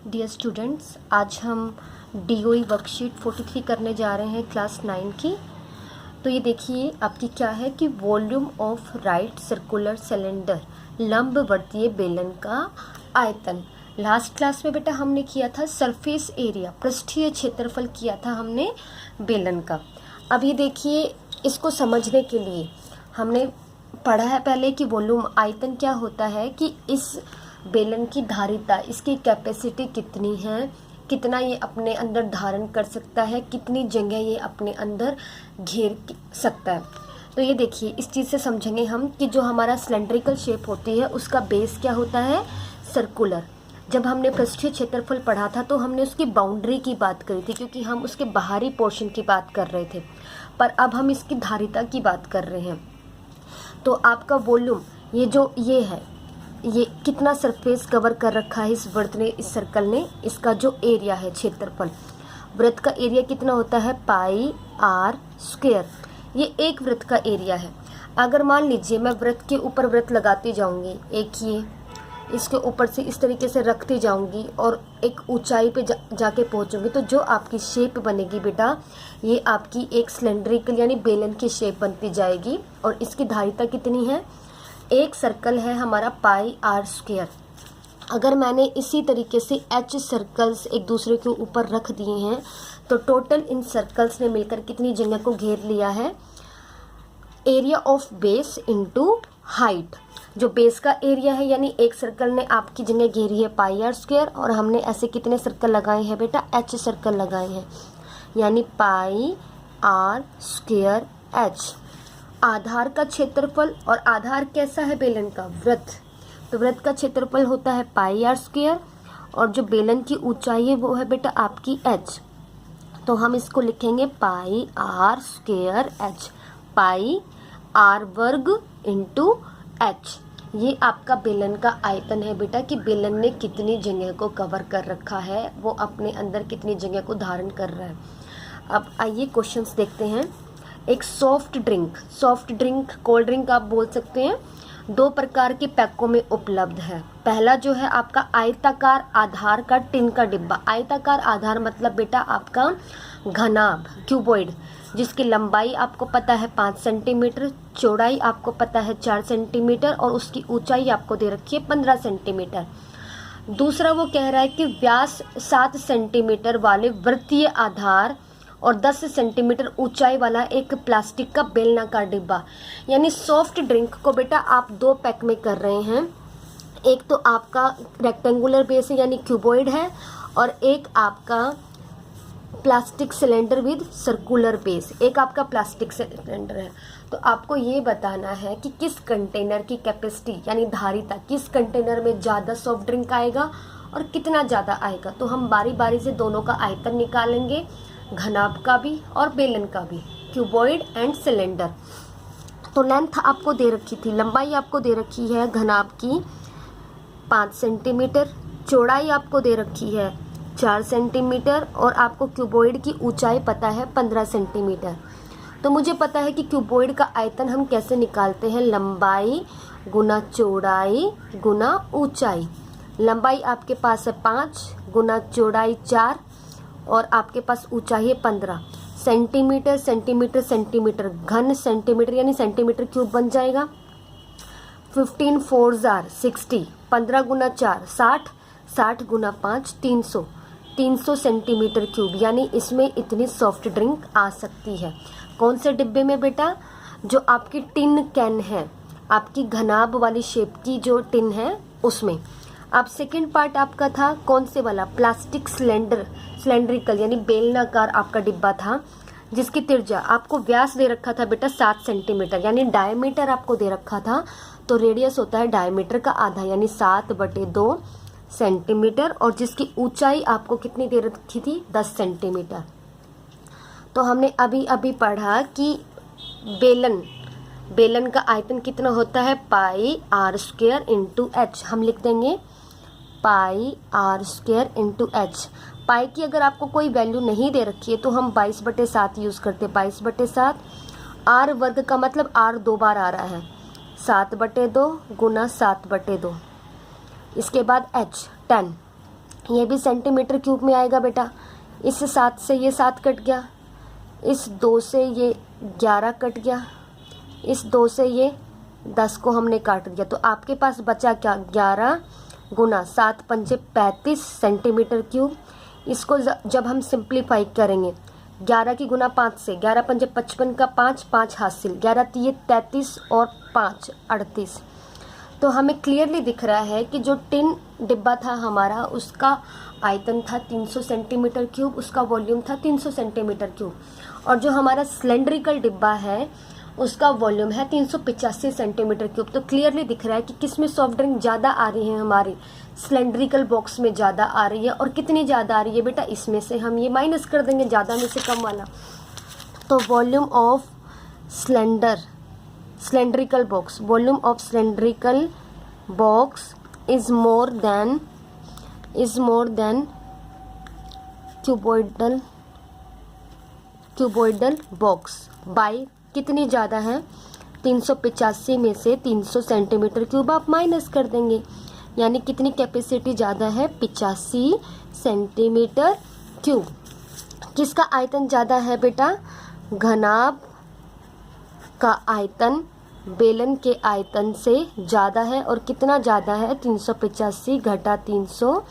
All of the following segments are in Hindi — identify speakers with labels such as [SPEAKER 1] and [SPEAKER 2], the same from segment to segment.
[SPEAKER 1] डियर स्टूडेंट्स, आज हम DOE वर्कशीट 43 करने जा रहे हैं क्लास 9 की। तो ये देखिए आपकी क्या है कि volume of right circular cylinder लंबवर्तीय बेलन का आयतन। लास्ट क्लास में बेटा हमने किया था सरफेस एरिया, पृष्ठीय क्षेत्रफल किया था हमने बेलन का। अब ये देखिए, इसको समझने के लिए हमने पढ़ा है पहले कि वॉल्यूम आयतन क्या होता है, कि इस बेलन की धारिता, इसकी कैपेसिटी कितनी है, कितना ये अपने अंदर धारण कर सकता है, कितनी जगह ये अपने अंदर घेर सकता है। तो ये देखिए, इस चीज़ से समझेंगे हम कि जो हमारा सिलेंड्रिकल शेप होती है उसका बेस क्या होता है, सर्कुलर। जब हमने पृष्ठीय क्षेत्रफल पढ़ा था तो हमने उसकी बाउंड्री की बात करी थी, क्योंकि हम उसके बाहरी पोर्शन की बात कर रहे थे, पर अब हम इसकी धारिता की बात कर रहे हैं। तो आपका वॉल्यूम ये है, ये कितना सरफेस कवर कर रखा है इस वृत्त ने, इस सर्कल ने, इसका जो एरिया है क्षेत्रफल। वृत्त का एरिया कितना होता है, पाई आर स्क्वायर। ये एक वृत्त का एरिया है। अगर मान लीजिए मैं वृत्त के ऊपर वृत्त लगाती जाऊंगी, एक ये इसके ऊपर से इस तरीके से रखती जाऊंगी और एक ऊंचाई पे जाके पहुंचूंगी, तो जो आपकी शेप बनेगी बेटा, ये आपकी एक सिलेंड्रिकल यानी बेलन की शेप बनती जाएगी। और इसकी धारिता कितनी है, एक सर्कल है हमारा पाई आर स्क्वायर। अगर मैंने इसी तरीके से H सर्कल्स एक दूसरे के ऊपर रख दिए हैं, तो टोटल इन सर्कल्स ने मिलकर कितनी जगह को घेर लिया है, area of base into height. जो बेस का एरिया है यानी एक सर्कल ने आपकी जगह घेरी है पाई आर स्क्वायर, और हमने ऐसे कितने सर्कल लगाए हैं बेटा, H सर्कल लगाए हैं, यानी पाई आर स्क्वायर H। आधार का क्षेत्रफल, और आधार कैसा है बेलन का, वृत्त, तो वृत्त का क्षेत्रफल होता है पाई आर स्क्वायर, और जो बेलन की ऊंचाई है वो है बेटा आपकी H। तो हम इसको लिखेंगे pi R square H, pi R वर्ग इंटू H। ये आपका बेलन का आयतन है बेटा, कि बेलन ने कितनी जगह को कवर कर रखा है, वो अपने अंदर कितनी जगह को धारण कर रहा है। अब आइए क्वेश्चंस देखते हैं। एक सॉफ्ट ड्रिंक कोल्ड ड्रिंक आप बोल सकते हैं, दो प्रकार के पैकों में उपलब्ध है। पहला जो है आपका आयताकार आधार का टिन का डिब्बा। आयताकार आधार मतलब बेटा आपका घनाभ, क्यूबॉइड, जिसकी लंबाई आपको पता है 5 सेंटीमीटर, चौड़ाई आपको पता है 4 सेंटीमीटर, और उसकी ऊंचाई आपको दे रखी है 15 सेंटीमीटर। दूसरा वो कह रहा है कि व्यास 7 सेंटीमीटर वाले वृत्तीय आधार और 10 सेंटीमीटर ऊंचाई वाला एक प्लास्टिक का बेलनाकार डिब्बा। यानी सॉफ्ट ड्रिंक को बेटा आप दो पैक में कर रहे हैं। एक तो आपका रेक्टेंगुलर बेस है यानी क्यूबॉइड है, और एक आपका plastic cylinder with circular base, एक आपका प्लास्टिक सिलेंडर है। तो आपको ये बताना है कि किस कंटेनर की कैपेसिटी यानी धारिता, किस कंटेनर में ज़्यादा सॉफ्ट ड्रिंक आएगा और कितना ज़्यादा आएगा। तो हम बारी बारी से दोनों का आयतन निकालेंगे, घनाभ का भी और बेलन का भी, क्यूबॉइड एंड सिलेंडर। तो लेंथ आपको दे रखी थी, लंबाई आपको दे रखी है घनाभ की 5 सेंटीमीटर, चौड़ाई आपको दे रखी है 4 सेंटीमीटर, और आपको क्यूबॉइड की ऊंचाई पता है 15 सेंटीमीटर। तो मुझे पता है कि क्यूबॉइड का आयतन हम कैसे निकालते हैं, लंबाई गुना चौड़ाई गुना ऊंचाई। लंबाई आपके पास है 5 गुना चौड़ाई 4, और आपके पास ऊंचाई है 15 सेंटीमीटर। सेंटीमीटर सेंटीमीटर घन सेंटीमीटर यानी सेंटीमीटर क्यूब बन जाएगा। 15 4 जार 60, 15 गुना 4 60, 60 गुना 5 300 सेंटीमीटर क्यूब, यानी इसमें इतनी सॉफ्ट ड्रिंक आ सकती है। कौन से डिब्बे में बेटा, जो आपकी टिन कैन है, आपकी घनाभ वाली शेप की जो टिन है उसमें। अब सेकंड पार्ट आपका था कौन से वाला, प्लास्टिक सिलेंड्रिकल यानी बेलनाकार आपका डिब्बा था, जिसकी त्रिज्या आपको व्यास दे रखा था बेटा 7 सेंटीमीटर, यानी डायमीटर आपको दे रखा था। तो रेडियस होता है डायमीटर का आधा, यानी 7/2 सेंटीमीटर, और जिसकी ऊंचाई आपको कितनी दे रखी थी, 10 सेंटीमीटर। तो हमने अभी अभी पढ़ा कि बेलन का आयतन कितना होता है, पाई आर स्क्वायर इंटू H। हम लिख देंगे पाई आर स्क्वायर इंटू H। पाई की अगर आपको कोई वैल्यू नहीं दे रखी है तो हम 22/7 यूज़ करते, 22/7। आर वर्ग का मतलब आर 2 बार आ रहा है, 7/2 गुना 7/2। इसके बाद H 10, ये भी सेंटीमीटर क्यूब में आएगा बेटा। इस 7 से ये 7 कट गया, इस 2 से ये 11 कट गया, इस 2 से ये 10 को हमने काट दिया। तो आपके पास बचा क्या, 11 गुना 7 पंजे 35 सेंटीमीटर क्यूब। इसको जब हम सिंप्लीफाई करेंगे 11 की गुना 5 से, 11 पंजे 55 का 5, 5 हासिल, 11 तिये 33 और 5 38। तो हमें क्लियरली दिख रहा है कि जो टिन डिब्बा था हमारा, उसका आयतन था 300 सेंटीमीटर क्यूब, उसका वॉल्यूम था 300 सेंटीमीटर क्यूब। और जो हमारा सिलेंड्रिकल डिब्बा है उसका वॉल्यूम है 385 सेंटीमीटर क्यूब। तो क्लियरली दिख रहा है कि किस में सॉफ्ट ड्रिंक ज़्यादा आ रही है, हमारी सिलेंड्रिकल बॉक्स में ज़्यादा आ रही है। और कितनी ज़्यादा आ रही है बेटा, इसमें से हम ये माइनस कर देंगे, ज़्यादा में से कम वाला। तो volume of cylindrical box, volume of cylindrical box is more than cuboidal box by कितनी ज़्यादा है, 385 में से 300 सेंटीमीटर क्यूब आप माइनस कर देंगे, यानी कितनी कैपेसिटी ज़्यादा है, 85 सेंटीमीटर क्यूब। किसका आयतन ज़्यादा है बेटा, घनाभ का आयतन बेलन के आयतन से ज़्यादा है। और कितना ज़्यादा है, 385 घटा 300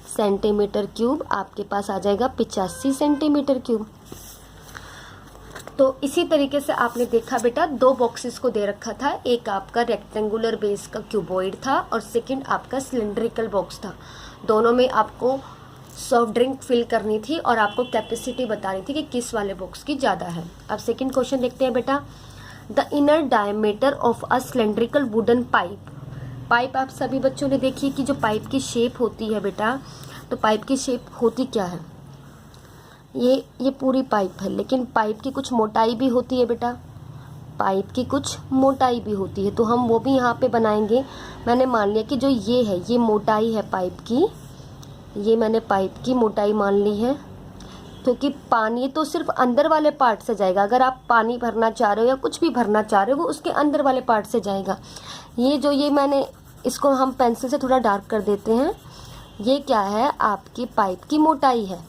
[SPEAKER 1] सेंटीमीटर क्यूब, आपके पास आ जाएगा 85 सेंटीमीटर क्यूब। तो इसी तरीके से आपने देखा बेटा, 2 बॉक्सेस को दे रखा था, एक आपका रेक्टेंगुलर बेस का क्यूबॉइड था और सेकंड आपका सिलेंड्रिकल बॉक्स था। दोनों में आपको सॉफ्ट ड्रिंक फिल करनी थी और आपको कैपेसिटी बतानी थी कि किस वाले बॉक्स की ज़्यादा है। अब सेकंड क्वेश्चन देखते हैं बेटा। The inner diameter of a cylindrical wooden pipe आप सभी बच्चों ने देखी कि जो पाइप की शेप होती है बेटा, तो पाइप की शेप होती क्या है, ये पूरी पाइप है, लेकिन पाइप की कुछ मोटाई भी होती है बेटा, पाइप की कुछ मोटाई भी होती है। तो हम वो भी यहाँ पे बनाएंगे। मैंने मान लिया कि जो ये है, ये मोटाई है पाइप की, ये मैंने पाइप की मोटाई मान ली है, क्योंकि पानी तो सिर्फ अंदर वाले पार्ट से जाएगा। अगर आप पानी भरना चाह रहे हो या कुछ भी भरना चाह रहे हो, वो उसके अंदर वाले पार्ट से जाएगा। ये मैंने इसको हम पेंसिल से थोड़ा डार्क कर देते हैं। ये क्या है, आपकी पाइप की मोटाई है।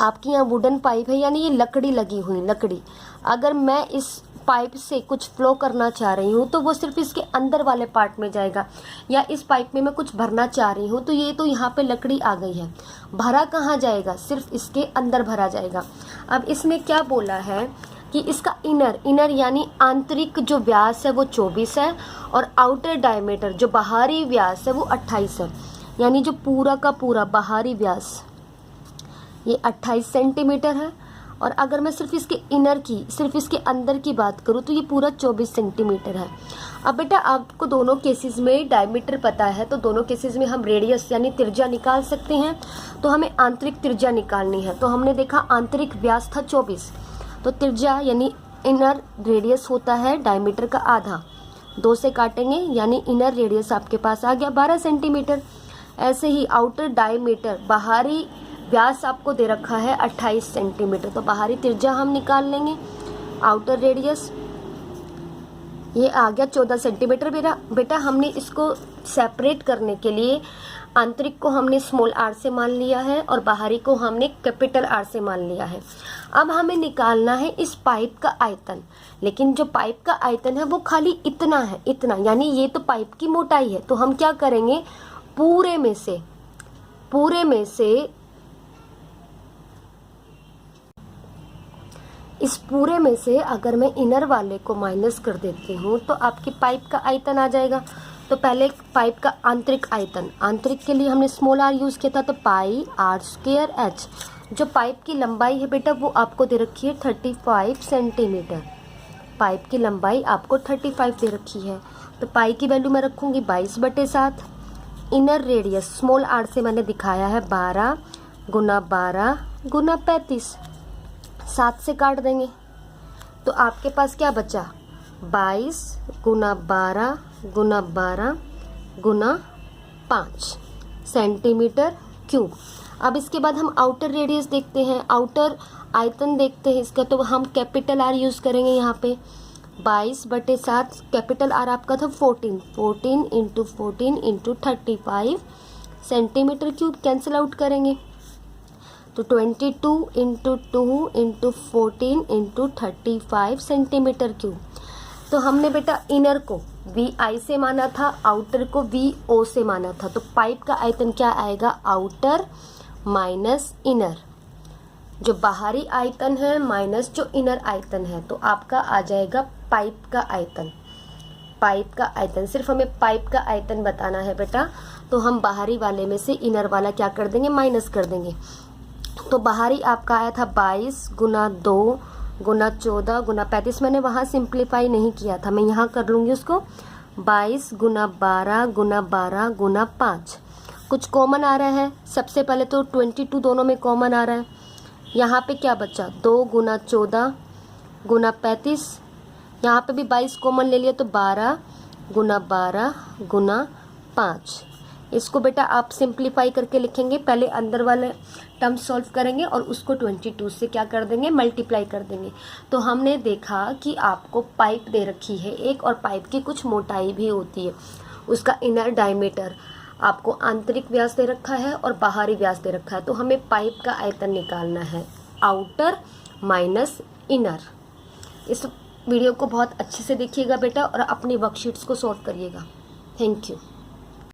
[SPEAKER 1] आपकी यहाँ वुडन पाइप है, यानी ये लकड़ी लगी हुई लकड़ी। अगर मैं इस पाइप से कुछ फ्लो करना चाह रही हूँ तो वो सिर्फ इसके अंदर वाले पार्ट में जाएगा, या इस पाइप में मैं कुछ भरना चाह रही हूँ तो ये तो यहाँ पे लकड़ी आ गई है, भरा कहाँ जाएगा, सिर्फ इसके अंदर भरा जाएगा। अब इसने क्या बोला है कि इसका इनर यानी आंतरिक जो व्यास है वो 24 है और आउटर डायमीटर जो बाहरी व्यास है वो 28 है, यानी जो पूरा का पूरा बाहरी व्यास ये 28 सेंटीमीटर है। और अगर मैं सिर्फ इसके सिर्फ इसके अंदर की बात करूँ तो ये पूरा 24 सेंटीमीटर है। अब बेटा आपको दोनों केसेस में डायमीटर पता है, तो दोनों केसेस में हम रेडियस यानी त्रिज्या निकाल सकते हैं। तो हमें आंतरिक त्रिज्या निकालनी है। तो हमने देखा आंतरिक व्यास था 24, तो त्रिज्या यानी इनर रेडियस होता है डायमीटर का आधा, 2 से काटेंगे यानी इनर रेडियस आपके पास आ गया 12 सेंटीमीटर। ऐसे ही आउटर डायमीटर बाहरी व्यास आपको दे रखा है 28 सेंटीमीटर, तो बाहरी त्रिज्या हम निकाल लेंगे, आउटर रेडियस ये आ गया 14 सेंटीमीटर। बेटा हमने इसको सेपरेट करने के लिए आंतरिक को हमने स्मॉल आर से मान लिया है और बाहरी को हमने कैपिटल आर से मान लिया है। अब हमें निकालना है इस पाइप का आयतन, लेकिन जो पाइप का आयतन है वो खाली इतना है, इतना, यानी ये तो पाइप की मोटाई है। तो हम क्या करेंगे, पूरे में से इस पूरे में से अगर मैं इनर वाले को माइनस कर देती हूँ तो आपकी पाइप का आयतन आ जाएगा। तो पहले पाइप का आंतरिक आयतन, आंतरिक के लिए हमने स्मॉल आर यूज़ किया था, तो पाई आर स्क्वायर एच। जो पाइप की लंबाई है बेटा वो आपको दे रखी है 35 सेंटीमीटर, पाइप की लंबाई आपको 35 दे रखी है। तो पाई की वैल्यू मैं रखूँगी 22/7। इनर रेडियस स्मॉल आर से मैंने दिखाया है 12 गुना 12 गुना 35, 7 से काट देंगे तो आपके पास क्या बचा, 22 गुना 12 गुना 12 गुना 5 सेंटीमीटर क्यूब। अब इसके बाद हम आउटर रेडियस देखते हैं, आउटर आयतन देखते हैं इसका, तो हम कैपिटल आर यूज़ करेंगे यहाँ पे। 22/7 कैपिटल आर आपका था 14 into 35 centimetre cube cancel out करेंगे तो 22 into 2 into 14 into 35 centimetre cube. तो हमने बेटा इनर को VI से माना था, आउटर को VO से माना था। तो पाइप का आयतन क्या आएगा, आउटर माइनस इनर, जो बाहरी आयतन है माइनस जो इनर आयतन है, तो आपका आ जाएगा पाइप का आयतन। पाइप का आयतन, सिर्फ हमें पाइप का आयतन बताना है बेटा, तो हम बाहरी वाले में से इनर वाला क्या कर देंगे, माइनस कर देंगे। तो बाहरी आपका आया था 22 गुना 2 गुना 14 गुना 35, मैंने वहाँ सिंप्लीफाई नहीं किया था, मैं यहाँ कर लूँगी उसको। 22 गुना 12 गुना 12 गुना 5। कुछ कॉमन आ रहा है, सबसे पहले तो 22 दोनों में कॉमन आ रहा है। यहाँ पे क्या बचा, 2 गुना 14 गुना 35, यहाँ पे भी 22 कॉमन ले लिया तो 12 गुना 5। इसको बेटा आप सिंप्लीफाई करके लिखेंगे, पहले अंदर वाले टर्म सॉल्व करेंगे और उसको 22 से क्या कर देंगे, मल्टीप्लाई कर देंगे। तो हमने देखा कि आपको पाइप दे रखी है एक, और पाइप की कुछ मोटाई भी होती है, उसका इनर डायमीटर, आपको आंतरिक व्यास दे रखा है और बाहरी व्यास दे रखा है। तो हमें पाइप का आयतन निकालना है, आउटर माइनस इनर। इस वीडियो को बहुत अच्छे से देखिएगा बेटा और अपनी वर्कशीट्स को सॉल्व करिएगा। Thank you.